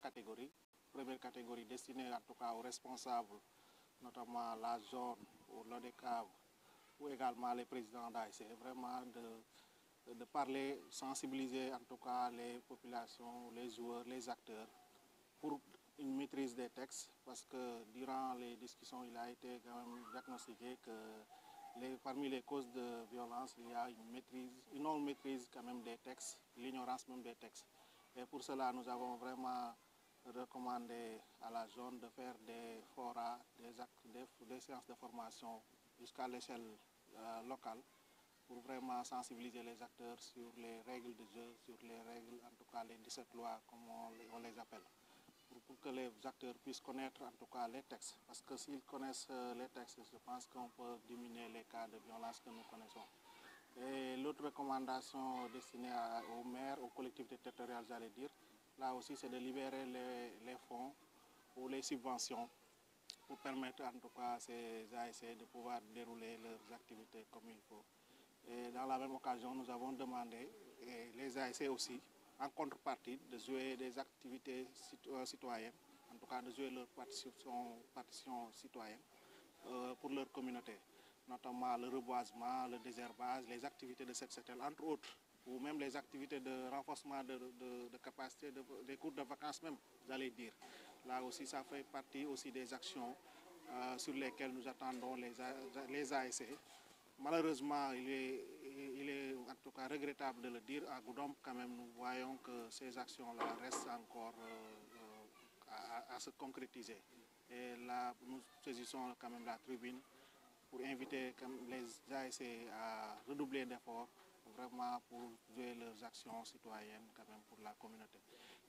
catégories. Première catégorie destinée en tout cas aux responsables, notamment la zone ou l'ODCAV, ou également les présidents d'ASC, vraiment de parler, sensibiliser en tout cas les populations, les joueurs, les acteurs pour une maîtrise des textes, parce que durant les discussions, il a été quand même diagnostiqué que parmi les causes de violence, il y a une non-maîtrise quand même des textes, l'ignorance même des textes. Et pour cela, nous avons vraiment recommandé à la zone de faire des forats, des séances de formation jusqu'à l'échelle locale pour vraiment sensibiliser les acteurs sur les règles de jeu, sur les règles, en tout cas les 17 lois, comme on les appelle, pour que les acteurs puissent connaître en tout cas les textes. Parce que s'ils connaissent les textes, je pense qu'on peut diminuer les cas de violence que nous connaissons. Et l'autre recommandation destinée aux maires, aux collectivités territoriales, j'allais dire, là aussi, c'est de libérer les fonds ou les subventions pour permettre en tout cas à ces ASC de pouvoir dérouler leurs activités comme il faut. Et dans la même occasion, nous avons demandé, et les ASC aussi, en contrepartie, de jouer des activités citoyennes, en tout cas de jouer leur partition citoyenne pour leur communauté, notamment le reboisement, le désherbage, les activités de cette secteur, entre autres, ou même les activités de renforcement de capacité, des cours de vacances même, j'allais dire. Là aussi, ça fait partie aussi des actions sur lesquelles nous attendons les ASC. Malheureusement, il est en tout cas regrettable de le dire, à Goudomp quand même, nous voyons que ces actions-là restent encore à se concrétiser. Et là, nous saisissons quand même la tribune pour inviter les ASC à redoubler d'efforts, vraiment pour jouer leurs actions citoyennes quand même pour la communauté.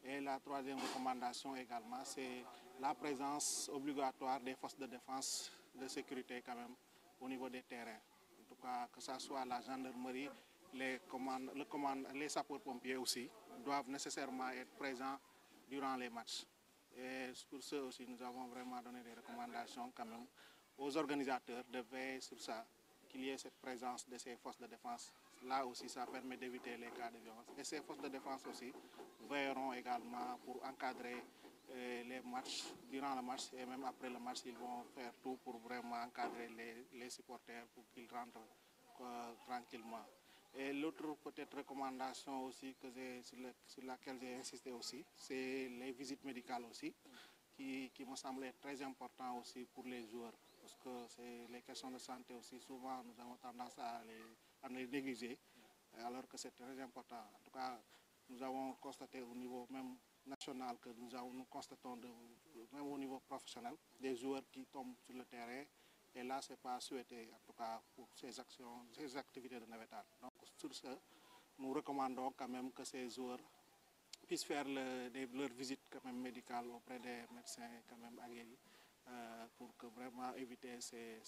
Et la troisième recommandation également, c'est la présence obligatoire des forces de défense, de sécurité quand même, au niveau des terrains. En tout cas, que ce soit la gendarmerie, les sapeurs-pompiers aussi, doivent nécessairement être présents durant les matchs. Et pour ce aussi, nous avons vraiment donné des recommandations quand même aux organisateurs de veiller sur ça, qu'il y ait cette présence de ces forces de défense. Là aussi, ça permet d'éviter les cas de violence. Et ces forces de défense aussi veilleront également pour encadrer les matchs, durant le match et même après le match, ils vont faire tout pour vraiment encadrer les supporters pour qu'ils rentrent tranquillement. Et l'autre peut-être recommandation aussi sur laquelle j'ai insisté aussi, c'est les visites médicales aussi, qui me semblent être très important aussi pour les joueurs. Parce que c'est les questions de santé aussi, souvent nous avons tendance à les négliger, alors que c'est très important. En tout cas, nous avons constaté au niveau même national que nous constatons même au niveau professionnel des joueurs qui tombent sur le terrain. Et là, ce n'est pas souhaité, en tout cas, pour ces activités de navétane. Donc, sur ce, nous recommandons quand même que ces joueurs puissent faire leur visite quand même médicale auprès des médecins quand même aguerris pour que vraiment éviter ces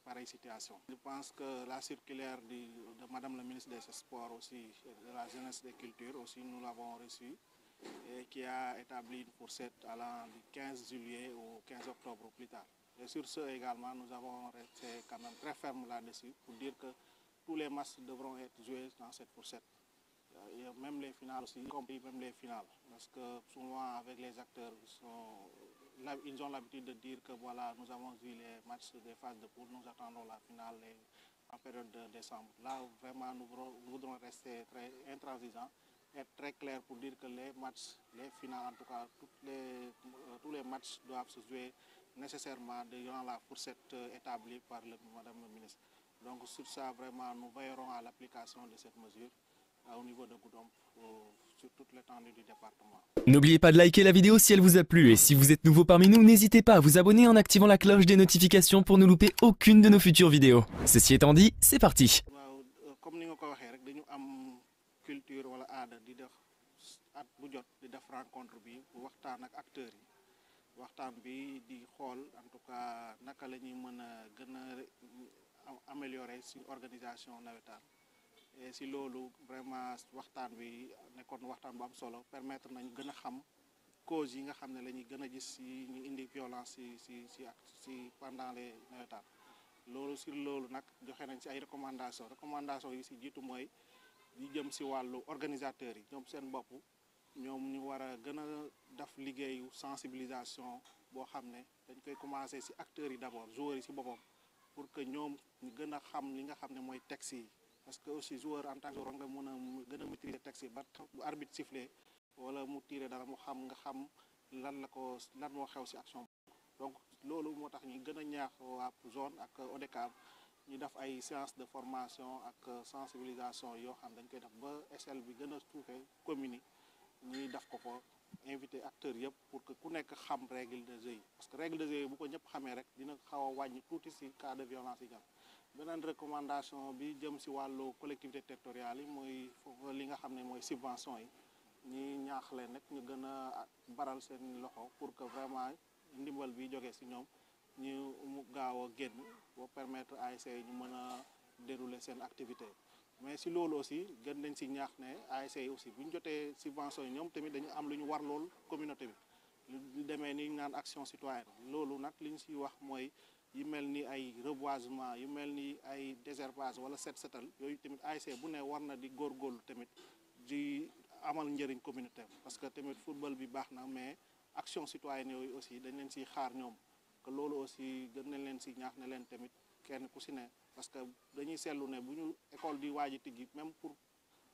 pareilles situations. Je pense que la circulaire de Madame la ministre des Sports aussi, de la jeunesse et des cultures aussi, nous l'avons reçue, et qui a établi une fourchette allant du 15 juillet au 15 octobre ou plus tard. Et sur ce également, nous avons resté quand même très fermes là-dessus pour dire que tous les matchs devront être joués dans cette fourchette. Et même les finales aussi, y compris même les finales. Parce que souvent avec les acteurs, ils ont l'habitude de dire que voilà, nous avons vu les matchs des phases de poule, nous attendons la finale en période de décembre. Là, vraiment, nous voudrons rester très intransigeants, être très clairs pour dire que les matchs, les finales, en tout cas, tous les matchs doivent se jouer nécessairement durant la fourchette établie par Madame la ministre. Donc sur ça, vraiment, nous veillerons à l'application de cette mesure au niveau de Goudomp, sur toute l'étendue du département. N'oubliez pas de liker la vidéo si elle vous a plu et si vous êtes nouveau parmi nous, n'hésitez pas à vous abonner en activant la cloche des notifications pour ne louper aucune de nos futures vidéos. Ceci étant dit, c'est parti. Comme ni nga ko waxee rek dañu am culture wala aada di def at bu jot di def rencontre bi waxtaan ak acteurs yi waxtaan bi di xool en tout cas naka la ñuy mën a gën a améliorer suñu organisation nawetaan. Et si loolu vraiment waxtaan bi nekkoon waxtaan bu am solo permettre nañu gën a xam causes yi nga xam ne la ñuy gën a gis si ñu indi violence si pendant les nawetaan. Loolu sur loolu nag joxe nañ ci ay recommandation yi si jiitu mooy di jëm si wàllu organisateurs yi ñoom seen bopp ñoom ñu war a gën a daf liggéeyu sensibilisation boo xam ne dañ koy commencer ci acteurs yi d'abord joueurs yi ci boppam pour que ñoom ñu gën a xam li nga xam ne mooy texte yi parce que aussi joueur en tant que joueur nga mën a gën a maîtriser texte yi ba bu arbitre sifflé wala mu tiré dara mu xam nga xam lan moo xew ci action donc loolu moo tax ñu gën a ñaax waa zone ak ODCAV ñu def ay séances de formation ak sensibilisation yoo xam dañ koy def ba échelle bi gën a suufee commune yi ñuy def ko fa invité acteurs yëpp pour que ku nekk xam règle de jeu yi parce que règle de jeu yi bu ko ñëpp xamee rek dina xaw a wàññi tuuti ci cas de violence yi jam beneen recommandation bi jëm ci wàllu collectivité territoriale yi mooy li nga xam ne mooy subvention yi ñi ñaax leen nag ñu gën a baral seen loxo pour que vraiment ndimbal bi jógee ci ñoom ñu mu gaaw a génn boo permettre ASC ñu mën a dérouler seen activité mais ci loolu aussi gën nañ ci ñaax ne ASC aussi bu ñu jotee subvention yi ñoom tamit dañu am lu ñu war lool communauté bi lu demee ni naan action citoyenne loolu nag li ñu ci wax mooy yu mel ni ay reboisement yu mel ni ay désherbage wala setal yooyu tamit ASC bu ne war na di góorgóorlu tamit di amal njëriñ communautaire parce que tamit football bi baax na mais action citoyenne yooyu aussi dañ leen ciy xaar ñoom que loolu aussi gën nañ leen ci ñaax ne leen tamit kenn ku ci ne parce que dañuy seetlu ne bu ñu école di waaj a tijji même pour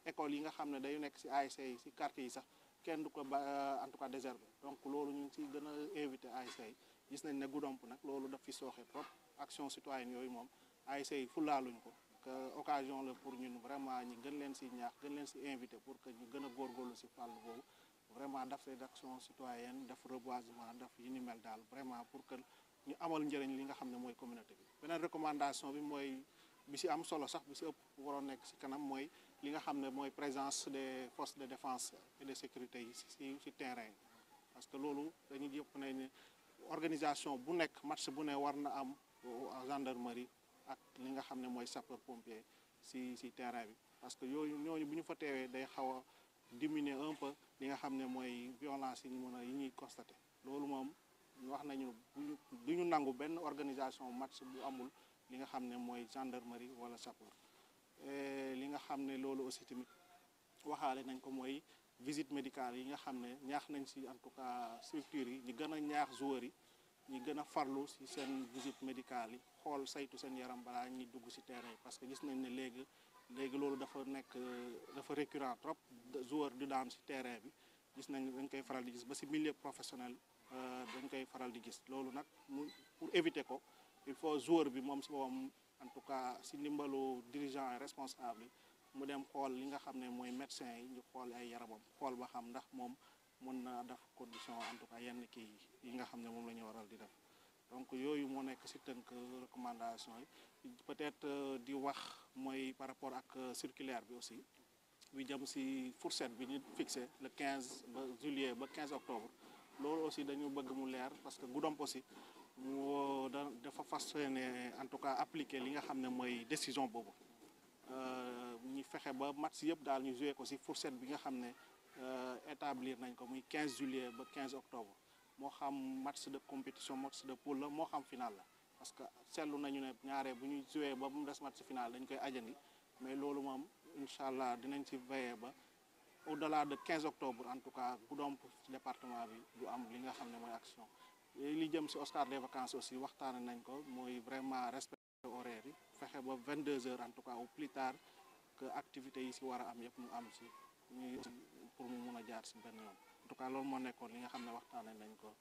école yi nga xam ne day nekk ci ASC yi ci quartier yi sax kenn du ko ba en tout cas désherber donc loolu ñu ngi ciy gën a invité ASC yi gis nañ ne Goudomp nag loolu daf fi sooxe trop action citoyenne yooyu moom ASC yi fulaaluñ ko que occasion la pour ñun vraiment ñi gën leen ci ñaax gën leen ci invité pour que ñu gën a góorgóorlu ci fàll boobu vraiment daf rédaction citoyenne daf reboisement daf yi ni mel daal vraiment pour que ñu amal njëriñ li nga xam ne mooy communauté bi beneen recommandation bi mooy bi ci am solo sax bi ci ëpp waroon nekk ci kanam mooy li nga xam ne mooy présence des forces de défense et de sécurité yi ci terrain parce que loolu dañuy jëpp ne organisation bu nekk match bu ne war na am gendarmerie ak li nga xam ne mooy sapeur pompier ci terrain bi parce que ñooñu bu ñu fa teewee day xaw a diminuer un peu li nga xam ne mooy violence yi ñu mën a yi ñuy constater loolu moom wax nañu du ñu nangu benn organisation match bu amul li nga xam ne mooy gendarmerie wala sapeur li nga xam ne loolu aussi tamit waxaale nañ ko mooy visite médicale yi nga xam ne ñaax nañ ci en tout cas structures yi ñu gën a ñaax joueurs yi ñu gën a farlu ci seen visite médicale yi xool saytu seen yaram balaa ñuy dugg ci terrain yi parce que gis nañ ne léegi loolu dafa récurrent trop joueur di daan ci terrain bi gis nañ dañ koy faral di gis ba ci milieu professionnel dañ koy faral di gis loolu nag pour éviter ko il faut joueur bi moom ci boppam en tout cas ci ndimbalu dirigeant et responsable yi mu dem xool li nga xam ne mooy médecin yi ñu xool ay yaramam xool ba xam ndax moom mën na def condition en tout cas yenn kii yi nga xam ne moom la ñu waral di def donc yooyu moo nekk ci tënk recommandation yi peut-être di wax mooy par rapport ak circulaire bi aussi bi jëm ci fourchette bi ñu fixé le 15 ba juillet ba 15 octobre loolu aussi dañu bëgg mu leer parce que Goudomp aussi dafa fas yéene en tout cas appliquer li nga xam ne mooy décision boobu ñu fexe ba match yëpp daal ñu joué ko ci fourchette bi nga xam ne établir nañ ko muy 15 juillet ba 15 octobre moo xam match de compétition match de poule la moo xam final la parce que seetlu nañu ne ñaare bu ñu joué ba mu des match final dañ koy ajandi mais loolu moom incha allah dinañ ci veiller ba au-delà de 15 octobre en tout cas Goudomp département bi du am li nga xam ne mooy action li jëm ci Oscar des vacances aussi waxtaane nañ ko mooy vraiment respecter horaire yi fexe ba 22h en tout cas au plus tard que activités yi ci war a am yëpp mu am ci ñu pour mu mun a jaar ci benn yoon en tout cas loolu moo nekkoon li nga xam ne waxtaane nañ ko